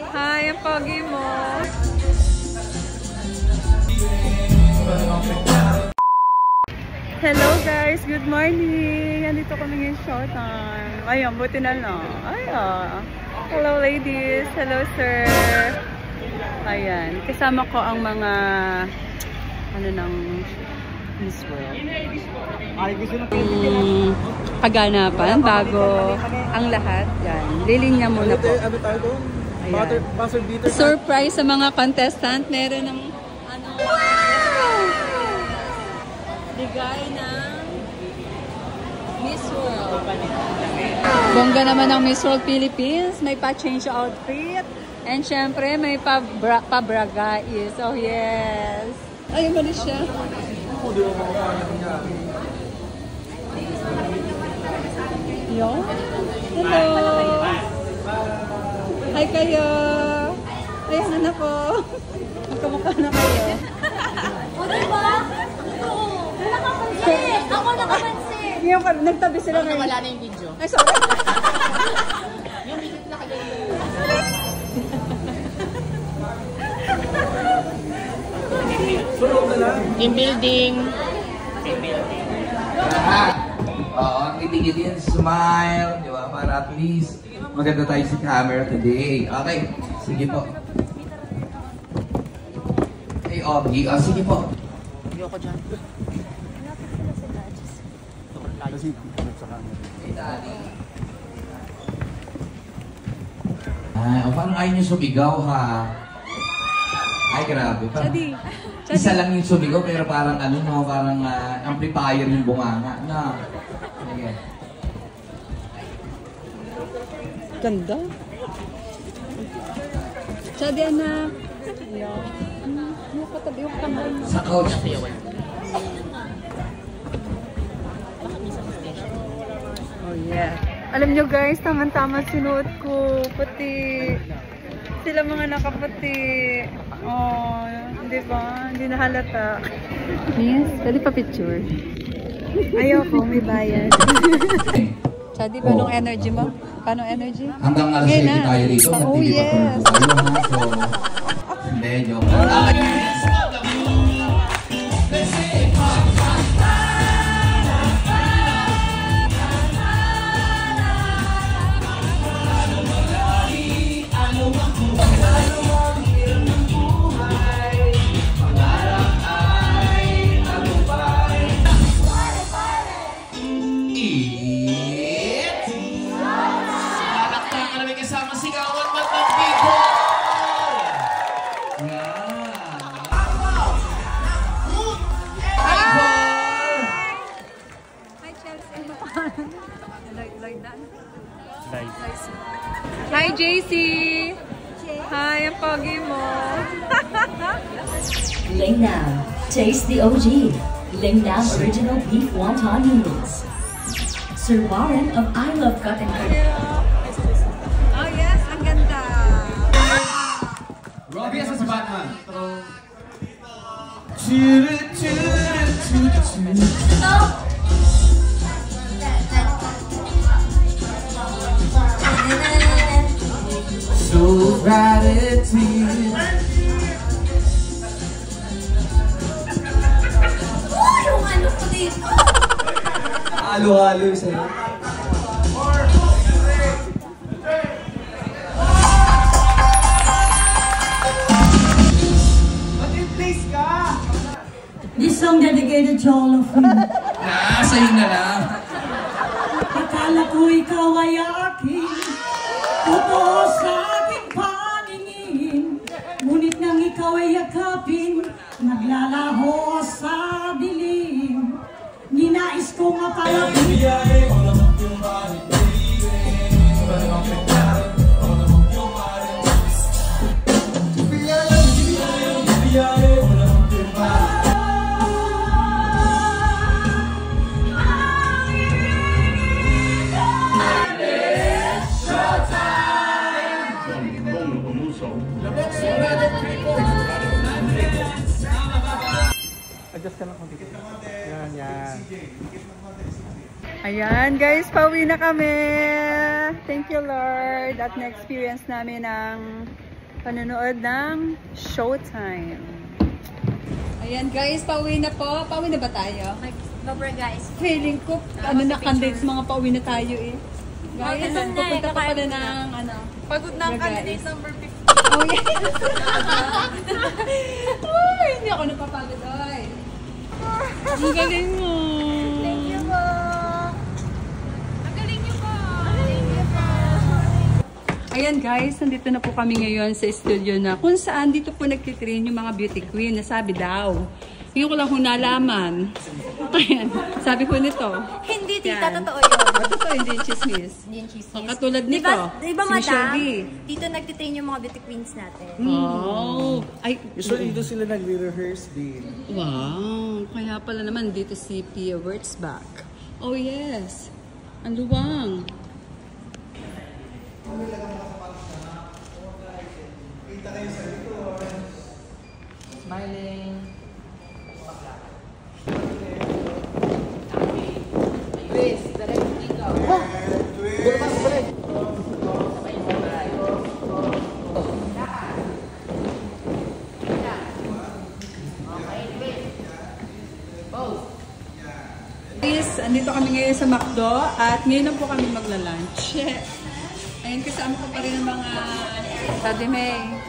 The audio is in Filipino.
Hi, ang pogi mo. Hello guys, good morning. Andito kami ngayon showtime. Ayun, buti na lang. Ayun. Hello ladies. Hello sir. Ayan, kasama ko ang mga ng Miss World. Kaganapan bago ang lahat. Yan. Lilinya muna po. Ayan. Surprise sa mga contestant. Meron ng bigay ng Miss World. Bongga naman ng Miss World Philippines. May pa-change outfit. And syempre, may pa-bragais. Oh, yes. Ay, mali siya. Yo. Hello. Hi kayo. Ayan, anak ko. Magkamukha na kayo. O, diba? Nakapansin! Ako nakapansin! Ngayon, nagtabi sila ngayon. Wala na yung video. Ay, sorry. Yung video na kayo. Team building. Team building. Oo, ang ngiti-ngiti yan, smile, di ba? Para at least maganda tayo sa camera today. Okay, sige po. Hey, Ogie, sige po. Hindi ako dyan. Hey, Daddy. Ay, paano ayaw niyo sumigaw, ha? Ay, grabe. Isa lang yung sumigaw, pero parang parang amplifier yung bunganga. No. Sige. Ganda. Chadi, anak. Nakatabi yung kamay mo. Sa couch. Oh, yeah. Alam nyo guys, tama-tama sinuot ko. Puti. Sila mga nakaputi. Oh, di ba? Hindi na halata. Yes, pwede pa picture. Ayoko, may bayad. Chadi, paano energy mo? Paano energy? Hanggang alas 7 tayo rito. Oh, yes. So, hindi, joke lang. Hi, JC! Hi, ang pogi mo! Lingnam. Taste the OG. Lingnam Original Beef Wonton Noodles. Sir Warren of I Love Cut and Cut. Oh yes, ang ganda! Robbie sa Batman. So gratitude. Oh, yung ano ko dito. Halo-halo sa'yo. Mag-in-place ka! This song dedicated to all of you. Sa'yo na lang. Akala ko ikaw ay akin. Totoo sa aking paningin. Ngunit nang ikaw ay yakapin, naglalaho sa dilim. Ninais ko mapalapit. Adjust ka lang kung dito. Yan, yan. Ayan guys, pauwi na kami. Thank you Lord at na-experience namin ang panonood ng Showtime. Ayan guys, pauwi na po. Pauwi na ba tayo? Bye guys. Feeling ko, na candidates mga pauwi na tayo eh. Guys, pupunta pa pala ng Pagod na ang candidate number 50. Oh yeah. Uy, hindi ako napapagod oy. Ang galing mo. Thank you po. Ang galing niyo po. Ayan guys, nandito na po kami ngayon sa studio na kung saan dito po nagtitrain yung mga beauty queen na sabi daw. Ngayon ko lang kung nalaman. Ayan, sabi ko nito. Hindi, tita. Yan. Totoo yun. Totoo, hindi yung chismis. Hindi yung chismis. O, katulad nito. Diba, si madam? Shelby. Dito nagtitrain yung mga beauty queens natin. Oh. Ay, Usually dito sila nagre-rehearse din. wow. Kaya pala naman dito si Pia Wurtzbach. Oh yes. Ang luwang. Smiling. Guys, andito kami ngayon sa McDo at ngayon na po kami magla-lunch. Ayun, kasama ko pa rin ang mga Daddy May.